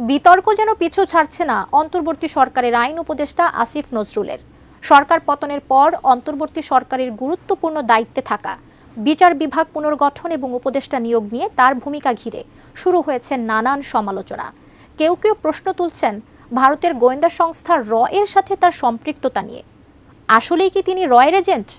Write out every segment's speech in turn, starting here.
বিতর্ক যেন পিছু ছাড়ছে না অন্তর্বর্তী সরকারের আইন উপদেষ্টা আসিফ নজরুলের। সরকার পতনের পর অন্তর্বর্তী সরকারের গুরুত্বপূর্ণ দায়িত্বে থাকা বিচার বিভাগ পুনর্গঠন এবং উপদেষ্টা নিয়োগ নিয়ে তার ভূমিকা ঘিরে শুরু হয়েছে নানান সমালোচনা। কেউ কেউ প্রশ্ন তুলছেন ভারতের গোয়েন্দা সংস্থা র এর সাথে তার সম্পৃক্ততা নিয়ে। আসলেই কি তিনি রয়ের এজেন্ট?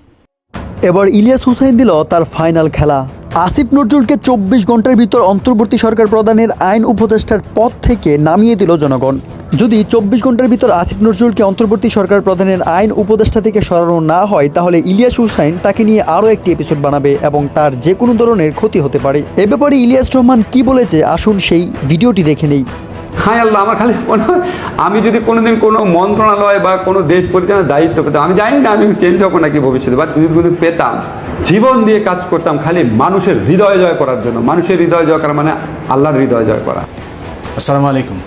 এবার ইলিয়াস হুসাইন দিল তার ফাইনাল খেলা। আসিফ নজরুলকে 24 ঘন্টার ভিতর অন্তর্বর্তী সরকার প্রধানের আইন উপদেষ্টার পদ থেকে নামিয়ে দিল জনগণ। যদি 24 ঘন্টার ভিতর আসিফ নজরুলকে অন্তর্বর্তী সরকার প্রধানের আইন উপদেষ্টা থেকে সরানো না হয়, তাহলে ইলিয়াস হুসাইন তাকে নিয়ে আরও একটি এপিসোড বানাবে এবং তার যে কোনো ধরনের ক্ষতি হতে পারে। এ ব্যাপারে ইলিয়াস রহমান কি বলেছে, আসুন সেই ভিডিওটি দেখে নেই। হায় আল্লাহ, আমার খালি মনে হয় আমি যদি কোনোদিন কোনো মন্ত্রণালয় বা কোনো দেশ পরিচালনার দায়িত্ব পেতাম, আমি জানি না আমি চেঞ্জ হবো নাকি ভবিষ্যতে, বা যদি কোনো পেতাম, জীবন দিয়ে কাজ করতাম খালি মানুষের হৃদয় জয় করার জন্য। মানুষের হৃদয় জয় করা মানে আল্লাহর হৃদয় জয় করা। আসসালামু আলাইকুম।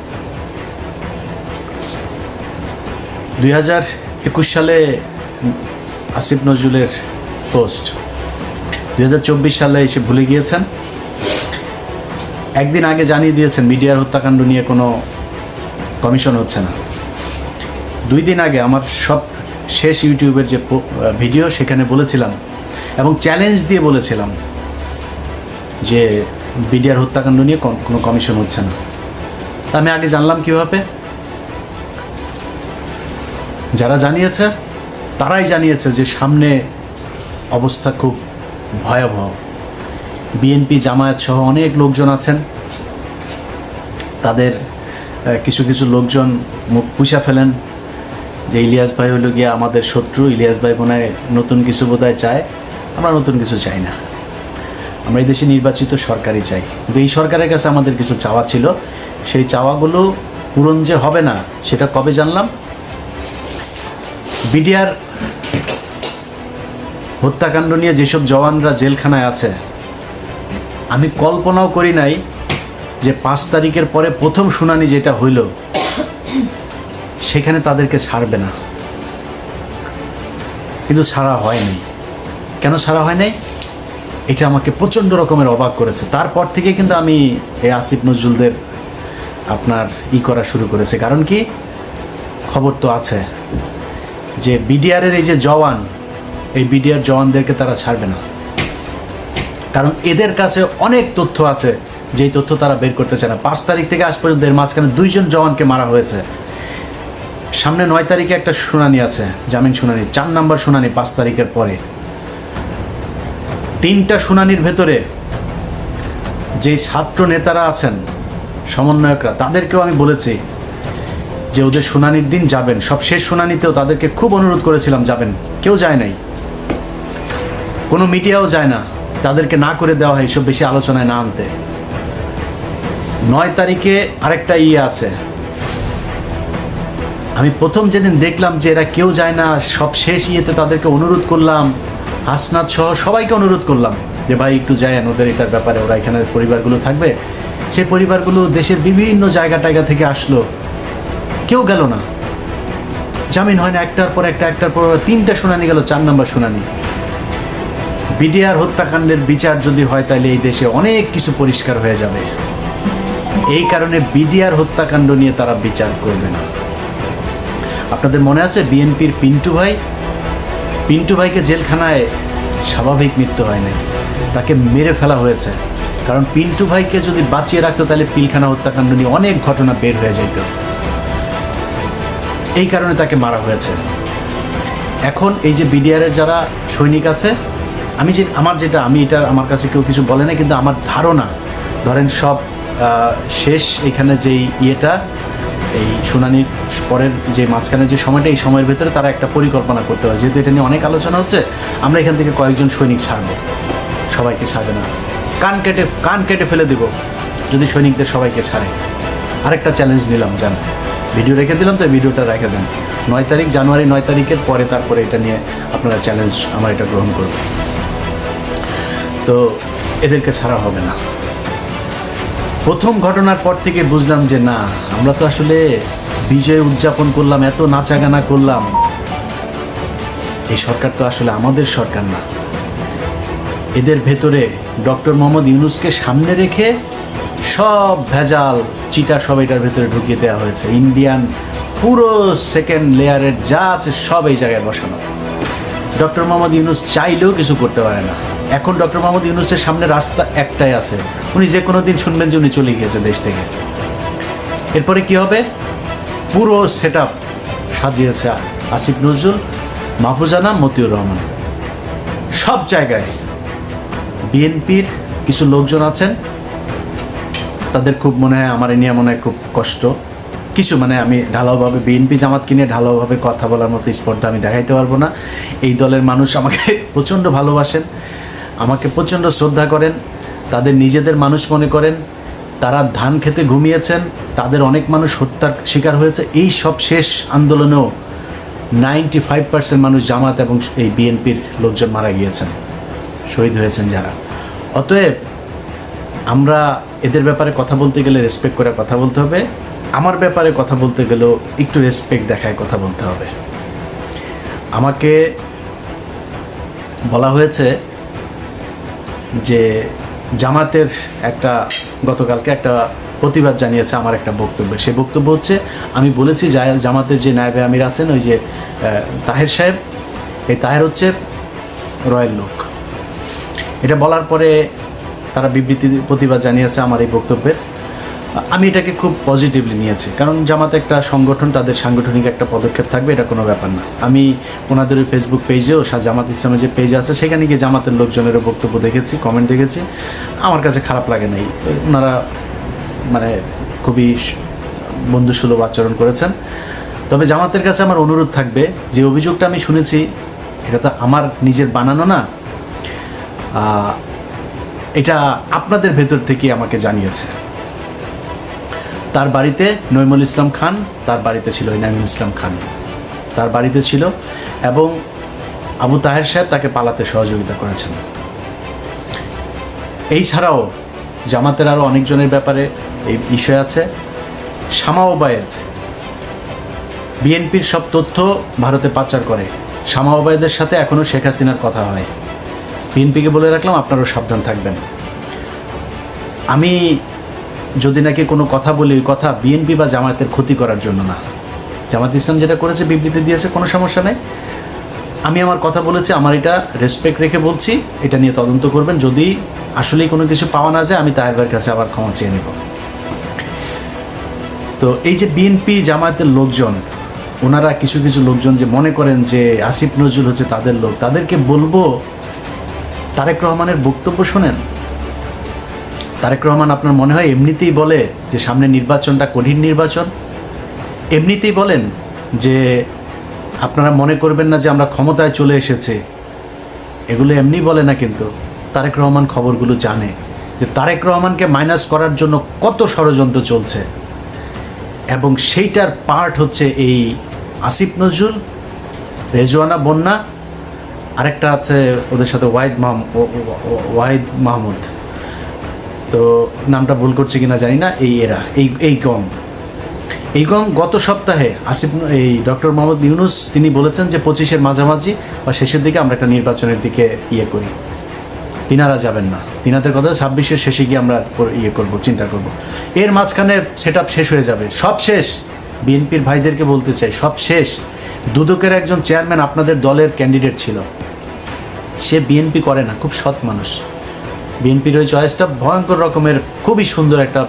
2021 সালে আসিফ নজরুলের পোস্ট, 2024 সালে এসে ভুলে গিয়েছেন। একদিন আগে জানিয়ে দিয়েছেন মিডিয়ার হত্যাকাণ্ড নিয়ে কোনো কমিশন হচ্ছে না। 2 দিন আগে আমার সব শেষ ইউটিউবের যে ভিডিও, সেখানে বলেছিলাম এবং চ্যালেঞ্জ দিয়ে বলেছিলাম যে মিডিয়ার হত্যাকাণ্ড নিয়ে কোনো কমিশন হচ্ছে না। আমি আগে জানলাম কীভাবে? যারা জানিয়েছে তারাই জানিয়েছে যে সামনে অবস্থা খুব ভয়াবহ। বিএনপি জামায়াত সহ অনেক লোকজন আছেন, তাদের কিছু কিছু লোকজন মুখ পুষা ফেলেন যে ইলিয়াস ভাই হলো গিয়ে আমাদের শত্রু, ইলিয়াস ভাই মনে হয় নতুন কিছু বোধহয় চায়। আমরা নতুন কিছু চাই না, আমরা এই দেশে নির্বাচিত সরকারই চাই। কিন্তু এই সরকারের কাছে আমাদের কিছু চাওয়া ছিল, সেই চাওয়াগুলো পূরণ যে হবে না সেটা কবে জানলাম? বিডিআর হত্যাকাণ্ড নিয়ে যেসব জওয়ানরা জেলখানায় আছে, আমি কল্পনাও করি নাই যে 5 তারিখের পরে প্রথম শুনানি যেটা হইল সেখানে তাদেরকে ছাড়বে না। কিন্তু ছাড়া হয়নি। কেন ছাড়া হয় নাই? এটা আমাকে প্রচণ্ড রকমের অবাক করেছে। তারপর থেকে কিন্তু আমি এই আসিফ নজরুলদের করা শুরু করেছে। কারণ কি, খবর তো আছে যে বিডিআরের এই যে জওয়ান, এই বিডিআর জওয়ানদেরকে তারা ছাড়বে না। কারণ এদের কাছে অনেক তথ্য আছে, যেই তথ্য তারা বের করতে চায় না। 5 তারিখ থেকে আজ পর্যন্ত এর মাঝখানে 2 জন জওয়ানকে মারা হয়েছে। সামনে 9 তারিখে একটা শুনানি আছে, জামিন শুনানি, 4 নম্বর শুনানি 5 তারিখের পরে। 3টা শুনানির ভেতরে যে ছাত্র নেতারা আছেন, সমন্বয়করা, তাদেরকেও আমি বলেছি যে ওদের শুনানির দিন যাবেন। সব শেষ শুনানিতেও তাদেরকে খুব অনুরোধ করেছিলাম যাবেন, কেউ যায় নাই, কোনো মিডিয়াও যায় না, তাদেরকে না করে দেওয়া হয় এসব বেশি আলোচনায় না আনতে। 9 তারিখে আরেকটা আছে। আমি প্রথম যেদিন দেখলাম যে এরা কেউ যায় না, সব শেষ তাদেরকে অনুরোধ করলাম, হাসনাত সহ সবাইকে অনুরোধ করলাম যে ভাই একটু যায়েন, ওদের এটার ব্যাপারে, ওরা এখানে পরিবারগুলো থাকবে। সেই পরিবারগুলো দেশের বিভিন্ন জায়গা থেকে আসলো, কেউ গেল না। জামিন হয় না, একটার পর 3টা শুনানি গেল, 4 নম্বর শুনানি। বিডিআর হত্যাকাণ্ডের বিচার যদি হয় তাহলে এই দেশে অনেক কিছু পরিষ্কার হয়ে যাবে। এই কারণে বিডিআর হত্যাকাণ্ড নিয়ে তারা বিচার করবে না। আপনাদের মনে আছে বিএনপির পিন্টু ভাইকে জেলখানায় স্বাভাবিক মৃত্যু হয় নাই, তাকে মেরে ফেলা হয়েছে। কারণ পিন্টু ভাইকে যদি বাঁচিয়ে রাখতো তাহলে পিলখানা হত্যাকাণ্ড নিয়ে অনেক ঘটনা বের হয়ে যেত, এই কারণে তাকে মারা হয়েছে। এখন এই যে বিডিআরের যারা সৈনিক আছে, এটা আমার কাছে কেউ কিছু বলে না, কিন্তু আমার ধারণা, ধরেন সব শেষ এখানে যেই এই শুনানির পরের যে মাঝখানে যে সময়টা, এই সময়ের ভেতরে তারা একটা পরিকল্পনা করতে হয়। যেহেতু এটা নিয়ে অনেক আলোচনা হচ্ছে, আমরা এখান থেকে কয়েকজন সৈনিক ছাড়বো, সবাইকে ছাড়বে না। কান কেটে ফেলে দেব যদি সৈনিকদের সবাইকে ছাড়ে। আরেকটা চ্যালেঞ্জ নিলাম, জান ভিডিও রেখে দিলাম, তো ভিডিওটা রেখে দেন। 9 তারিখ, জানুয়ারি 9 তারিখের পরে, তারপরে এটা নিয়ে আপনারা চ্যালেঞ্জ আমার এটা গ্রহণ করবেন। তো এদেরকে ছাড়া হবে না। প্রথম ঘটনার পর থেকে বুঝলাম যে না, আমরা তো আসলে বিজয় উদযাপন করলাম, এত নাচাগানা করলাম, এই সরকার তো আসলে আমাদের সরকার না। এদের ভেতরে ডক্টর মোহাম্মদ ইউনূসকে সামনে রেখে সব ভেজাল চিটা সব এটার ভেতরে ঢুকিয়ে দেওয়া হয়েছে। ইন্ডিয়ান পুরো সেকেন্ড লেয়ারের যা আছে সব এই জায়গায় বসানো। ডক্টর মোহাম্মদ ইউনূস চাইলেও কিছু করতে পারে না। এখন ডক্টর মোহাম্মদ ইউনূসের সামনে রাস্তা একটাই আছে, উনি যে কোনো দিন শুনবেন যে উনি চলে গিয়েছে দেশ থেকে। এরপরে কি হবে? পুরো সেট আপ সাজিয়েছে আসিফ নজরুল, মাহফুজানা, মতিউর রহমান। সব জায়গায় বিএনপির কিছু লোকজন আছেন, তাদের খুব মনে হয় আমার এ নিয়ে মনে হয় খুব কষ্ট কিছু, মানে আমি ঢালাওভাবে বিএনপি জামাতকে নিয়ে ঢালাওভাবে কথা বলার মতো স্পর্ধা আমি দেখাইতে পারবো না। এই দলের মানুষ আমাকে প্রচণ্ড ভালোবাসেন, আমাকে প্রচণ্ড শ্রদ্ধা করেন, তাদের নিজেদের মানুষ মনে করেন। তারা ধান খেতে ঘুমিয়েছেন, তাদের অনেক মানুষ হত্যার শিকার হয়েছে। এই সব শেষ আন্দোলনেও 95% মানুষ জামাত এবং এই বিএনপির লোকজন মারা গিয়েছেন, শহীদ হয়েছেন যারা। অতএব আমরা এদের ব্যাপারে কথা বলতে গেলে রেসপেক্ট করে কথা বলতে হবে। আমার ব্যাপারে কথা বলতে গেলেও একটু রেসপেক্ট দেখায় কথা বলতে হবে। আমাকে বলা হয়েছে যে জামাতের একটা গতকালকে একটা প্রতিবাদ জানিয়েছে আমার একটা বক্তব্যে। সেই বক্তব্য হচ্ছে, আমি বলেছি জামাতের যে নায়েবে আমির আছেন ওই যে তাহের সাহেব, এই তাহের হচ্ছে রয়্যাল লোক। এটা বলার পরে তারা বিবৃতি প্রতিবাদ জানিয়েছে আমার এই বক্তব্যের। আমি এটাকে খুব পজিটিভলি নিয়েছি, কারণ জামাত একটা সংগঠন, তাদের সাংগঠনিক একটা পদক্ষেপ থাকবে, এটা কোনো ব্যাপার না। আমি ওনাদের ওই ফেসবুক পেজেও জামাত ইসলামের যে পেজ আছে সেখানে গিয়ে জামাতের লোকজনেরও বক্তব্য দেখেছি, কমেন্ট দেখেছি, আমার কাছে খারাপ লাগে নাই। ওনারা মানে খুবই বন্ধুসুলভ আচরণ করেছেন। তবে জামাতের কাছে আমার অনুরোধ থাকবে, যে অভিযোগটা আমি শুনেছি এটা তো আমার নিজের বানানো না, এটা আপনাদের ভেতর থেকে আমাকে জানিয়েছে। তার বাড়িতে নইমুল ইসলাম খান, তার বাড়িতে ছিল ইনামুল ইসলাম খান, তার বাড়িতে ছিল, এবং আবু তাহের সাহেব তাকে পালাতে সহযোগিতা করেছেন। এই ছাড়াও জামাতের আরও অনেকজনের ব্যাপারে এই বিষয় আছে। শামা ওবায়েদ বিএনপির সব তথ্য ভারতে পাচার করে। শামা ওবায়েদের সাথে এখনও শেখ হাসিনার কথা হয়। বিএনপিকে বলে রাখলাম, আপনারাও সাবধান থাকবেন। আমি যদি নাকি কোনো কথা বলি, ওই কথা বিএনপি বা জামায়াতের ক্ষতি করার জন্য না। জামাত ইসলাম যেটা করেছে, বিবৃতি দিয়েছে, কোনো সমস্যা নেই। আমি আমার কথা বলেছি, আমার এটা রেসপেক্ট রেখে বলছি। এটা নিয়ে তদন্ত করবেন, যদি আসলেই কোনো কিছু পাওয়া না যায় আমি তাহের ভাইয়ের কাছে আবার ক্ষমা চেয়ে নেব। তো এই যে বিএনপি জামায়াতের লোকজন, ওনারা কিছু কিছু লোকজন যে মনে করেন যে আসিফ নজরুল হচ্ছে তাদের লোক, তাদেরকে বলবো তারেক রহমানের বক্তব্য শোনেন। তারেক রহমান আপনার মনে হয় এমনিতেই বলে যে সামনে নির্বাচনটা কঠিন নির্বাচন, এমনিতেই বলেন যে আপনারা মনে করবেন না যে আমরা ক্ষমতায় চলে এসেছে, এগুলো এমনি বলে না। কিন্তু তারেক রহমান খবরগুলো জানে যে তারেক রহমানকে মাইনাস করার জন্য কত ষড়যন্ত্র চলছে, এবং সেইটার পার্ট হচ্ছে এই আসিফ নজরুল, রেজওয়ানা বন্যা, আরেকটা আছে ওদের সাথে ওয়াহিদ মাহমুদ, তো নামটা ভুল করছে কিনা জানি না। এই গং গত সপ্তাহে এই ডক্টর মোহাম্মদ ইউনূস তিনি বলেছেন যে 25-এর মাঝামাঝি বা শেষের দিকে আমরা একটা নির্বাচনের দিকে করি। তিনারা যাবেন না, তিনাদের কথা 26-এর শেষে গিয়ে আমরা চিন্তা করব। এর মাঝখানে সেট আপ শেষ হয়ে যাবে, সব শেষ। বিএনপির ভাইদেরকে বলতে চাই, সব শেষ। দুদকের একজন চেয়ারম্যান আপনাদের দলের ক্যান্ডিডেট ছিল, সে বিএনপি করে না, খুব সৎ মানুষ। বিএনপির ওই চয়েসটা ভয়ঙ্কর রকমের খুবই সুন্দর একটা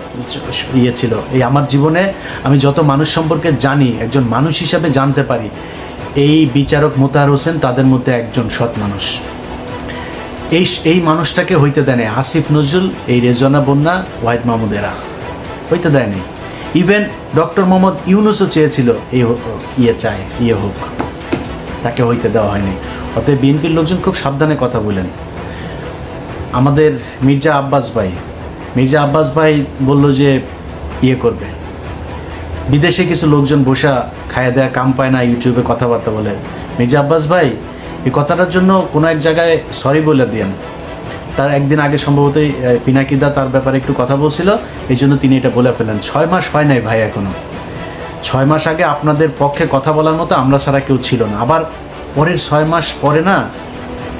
ছিল। এই আমার জীবনে আমি যত মানুষ সম্পর্কে জানি, একজন মানুষ হিসাবে জানতে পারি, এই বিচারক মোতাহার হোসেন তাদের মধ্যে একজন সৎ মানুষ। এই মানুষটাকে হইতে দেয় না আসিফ নজরুল, এই রেজওয়ানা বন্যা, ওয়াহিদ মাহমুদেরা হইতে দেয়নি। ইভেন ডক্টর মোহাম্মদ ইউনূসও চেয়েছিল ইয়ে হোক, তাকে হইতে দেওয়া হয়নি। অতএব বিএনপির লোকজন খুব সাবধানে কথা বলেন। আমাদের মির্জা আব্বাস ভাই বলল যে করবে। বিদেশে কিছু লোকজন বসা খায়া দেয়া কাম পায় না, ইউটিউবে কথাবার্তা বলে। মির্জা আব্বাস ভাই এই কথাটার জন্য কোনো এক জায়গায় সরি বলে দিয়েন। তার একদিন আগে সম্ভবতই পিনাকিদা তার ব্যাপারে একটু কথা বলছিল, এই জন্য তিনি এটা বলে ফেলেন। 6 মাস হয় নাই ভাই এখনও। 6 মাস আগে আপনাদের পক্ষে কথা বলার মতো আমরা ছাড়া কেউ ছিল না। আবার পরের 6 মাস পরে না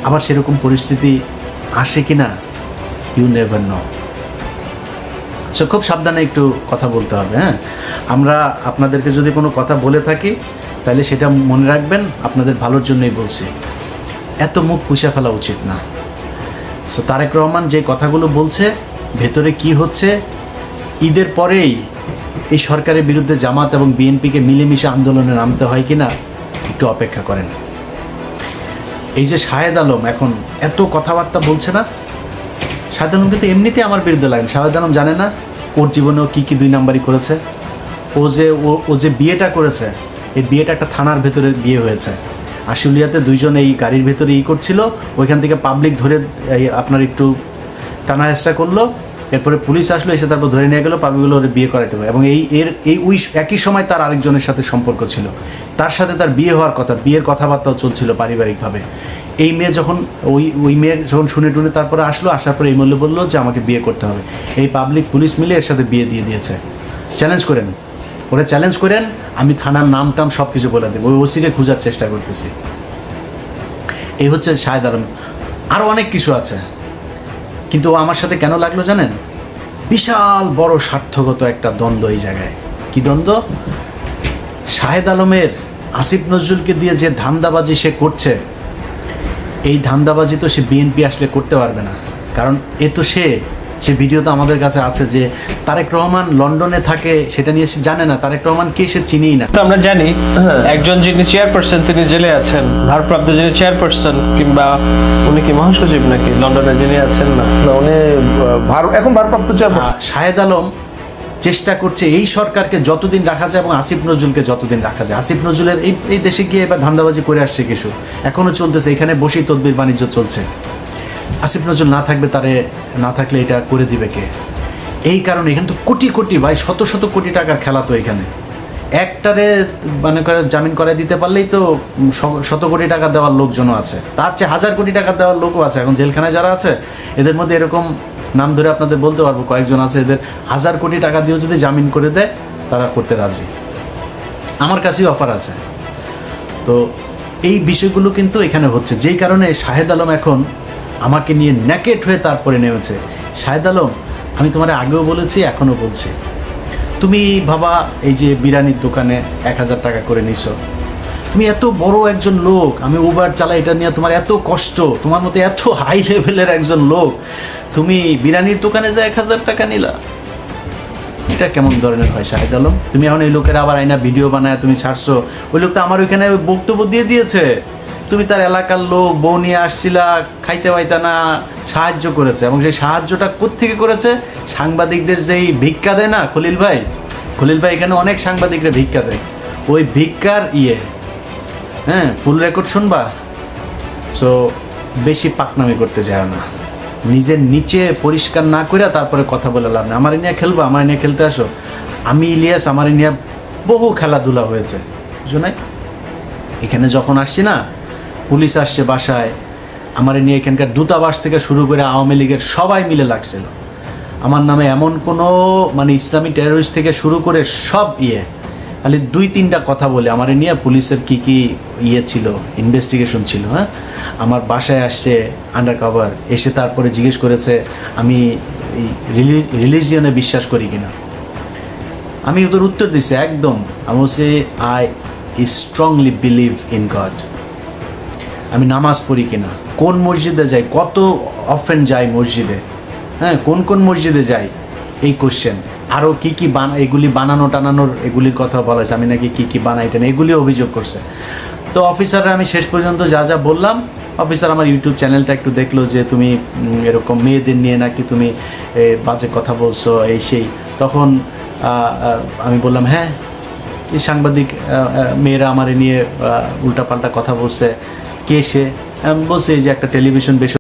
আবার সেরকম পরিস্থিতি আসে কি না, ইউ নেভার নো। সো খুব সাবধানে একটু কথা বলতে হবে। হ্যাঁ, আমরা আপনাদেরকে যদি কোনো কথা বলে থাকি তাহলে সেটা মনে রাখবেন, আপনাদের ভালোর জন্যই বলছি। এত মুখ পুষে ফেলা উচিত না। সো তারেক রহমান যে কথাগুলো বলছে, ভেতরে কি হচ্ছে, ঈদের পরেই এই সরকারের বিরুদ্ধে জামাত এবং বিএনপিকে মিলেমিশে আন্দোলনে নামতে হয় কিনা একটু অপেক্ষা করেন। এই যে শাহেদ আলম এখন এত কথাবার্তা বলছে না, শাহেদ আলম কিন্তু এমনিতে আমার বিরুদ্ধে লাগেন। শাহেদ আলম জানে না ওর জীবনেও কী কী 2 নাম্বারই করেছে। ও যে বিয়েটা করেছে, এই বিয়েটা একটা থানার ভেতরে বিয়ে হয়েছে। আশুলিয়াতে 2 জন এই গাড়ির ভেতরে করছিল, ওইখান থেকে পাবলিক ধরে আপনার একটু টানা হেঁচড়া করলো, এরপরে পুলিশ আসলো, এসে তারপর ধরে নিয়ে গেলো, পাবলিকগুলো ওর বিয়ে করাতে হবে। এবং ওই একই সময় তার আরেকজনের সাথে সম্পর্ক ছিল, তার সাথে তার বিয়ে হওয়ার কথা, বিয়ের কথাবার্তাও চলছিল পারিবারিকভাবে। এই মেয়ে যখন ওই মেয়ে যখন শুনে টুনে তারপরে আসার পরে এই মূল্য বললো যে আমাকে বিয়ে করতে হবে। এই পাবলিক পুলিশ মিলে এর সাথে বিয়ে দিয়ে দিয়েছে। চ্যালেঞ্জ করেন, ওরা চ্যালেঞ্জ করেন, আমি থানার নাম টাম সব কিছু বলে দেবো, ওই ওসিকে খোঁজার চেষ্টা করতেছি। এই হচ্ছে শাহেদ আলম। আরও অনেক কিছু আছে, কিন্তু ও আমার সাথে কেন লাগলো জানেন? বিশাল বড় স্বার্থগত একটা দ্বন্দ্ব এই জায়গায়। কি দ্বন্দ্ব? শাহেদ আলমের আসিফ নজরুলকে দিয়ে যে ধান্দাবাজি সে করছে, এই ধান্দাবাজি তো সে বিএনপি আসলে করতে পারবে না। কারণ এ তো সে ভিডিও তো আমাদের কাছে আছে যে তারেক রহমান লন্ডনে থাকে, সেটা নিয়ে সে জানে না। তারেক রহমান কে সে চিনিই না। তো আমরা জানি একজন যিনি চেয়ারপারসন তিনি জেলে আছেন, ভারপ্রাপ্ত যিনি চেয়ারপারসন, কিংবা উনি কি মহাসচিব নাকি লন্ডনে যিনি আছেন? না, উনি এখন ভারপ্রাপ্ত চেয়ারপারসন। শাহেদ আলম চেষ্টা করছে এই সরকারকে যতদিন রাখা যায় এবং আসিফ নজরুলকে যতদিন রাখা যায়। আসিফ নজরুলের এই দেশে গিয়ে এবার ধান্দাবাজি করে আসছে কিছু, এখনও চলতেছে, এখানে বসেই তদবির বাণিজ্য চলছে। আসিফ নজরুল না থাকলে এটা করে দিবে কে? এই কারণে এখানে তো কোটি কোটি, ভাই শত শত কোটি টাকার খেলা। তো এখানে একটারে মানে করে জামিন করাই দিতে পারলেই তো শত কোটি টাকা দেওয়ার লোকজনও আছে, তার চেয়ে 1000 কোটি টাকা দেওয়ার লোকও আছে। এখন জেলখানায় যারা আছে এদের মধ্যে এরকম নাম ধরে আপনাদের বলতে পারবো কয়েকজন আছে, এদের 1000 কোটি টাকা দিয়েও যদি জামিন করে দেয় তারা করতে রাজি। আমার কাছেই অফার আছে। তো এই বিষয়গুলো কিন্তু এখানে হচ্ছে, যেই কারণে শাহেদ আলম এখন আমাকে নিয়ে ন্যাকেট হয়ে তারপরে নেমেছে। শাহেদ আলম, আমি তোমার আগেও বলেছি, এখনও বলছি, তুমি বাবা এই যে বিরিয়ানির দোকানে 1000 টাকা করে নিছো, তুমি এত বড় একজন লোক, আমি উবার চালাই, এটা নিয়ে তোমার এত কষ্ট, তোমার মতো এত হাই লেভেলের একজন লোক, তুমি বিরিয়ানির দোকানে যা 1000 টাকা নিলা, এটা কেমন ধরনের হয় শাহেদ আলম? তুমি এখন এই লোকের আবার আইনা ভিডিও বানায় তুমি ছাড়ছো। ওই লোকটা আমার ওইখানে বক্তব্য দিয়ে দিয়েছে, তুমি তার এলাকার লোক, বউ নিয়ে আসছিলা, খাইতে পাইতা না, সাহায্য করেছে। এবং সেই সাহায্যটা কোত্থেকে করেছে? সাংবাদিকদের যেই ভিক্ষা দেয় না খলিল ভাই এখানে অনেক সাংবাদিকরা ভিক্ষা দেয়, ওই ভিক্ষার হ্যাঁ, ফুল রেকর্ড শুনবা। সো বেশি পাকনামি করতে যায় না, নিজের নিচে পরিষ্কার না করে তারপরে কথা বলে লাভ না। আমার নিয়ে খেলবা, আমার নিয়ে খেলতে আসো। আমি ইলিয়াস, আমার নিয়ে বহু খেলাধুলা হয়েছে, বুঝো নাই? এখানে যখন আসছি না, পুলিশ আসছে বাসায়, আমার নিয়ে এখানকার দূতাবাস থেকে শুরু করে আওয়ামী লীগের সবাই মিলে লাগছিল আমার নামে। এমন কোনো মানে ইসলামী টেরোরিস্ট থেকে শুরু করে সব খালি 2-3টা কথা বলে আমার নিয়ে পুলিশের কি ছিল, ইনভেস্টিগেশন ছিল। হ্যাঁ, আমার বাসায় আসছে আন্ডার কভার, এসে তারপরে জিজ্ঞেস করেছে আমি রিলিজিয়নে বিশ্বাস করি কিনা। আমি ওদের উত্তর দিচ্ছি একদম, আমি বলছি I strongly believe in god. আমি নামাজ পড়ি কিনা, কোন মসজিদে যাই, কত অফেন যাই মসজিদে, হ্যাঁ, কোন মসজিদে যাই, এই কোশ্চেন। আরও কী এগুলি বানানো টানানোর এগুলির কথা বলা হয়েছে, আমি নাকি কী বানাই টানা, এগুলি অভিযোগ করছে। তো অফিসাররা আমি শেষ পর্যন্ত যা বললাম, অফিসার আমার ইউটিউব চ্যানেলটা একটু দেখলো যে তুমি এরকম মেয়েদের নিয়ে নাকি তুমি বাজে কথা বলছো, এই সেই। তখন আমি বললাম হ্যাঁ, এই সাংবাদিক মেয়েরা আমার নিয়ে উল্টাপাল্টা কথা বলছে। কে সে? বলছে এই যে একটা টেলিভিশন বেশ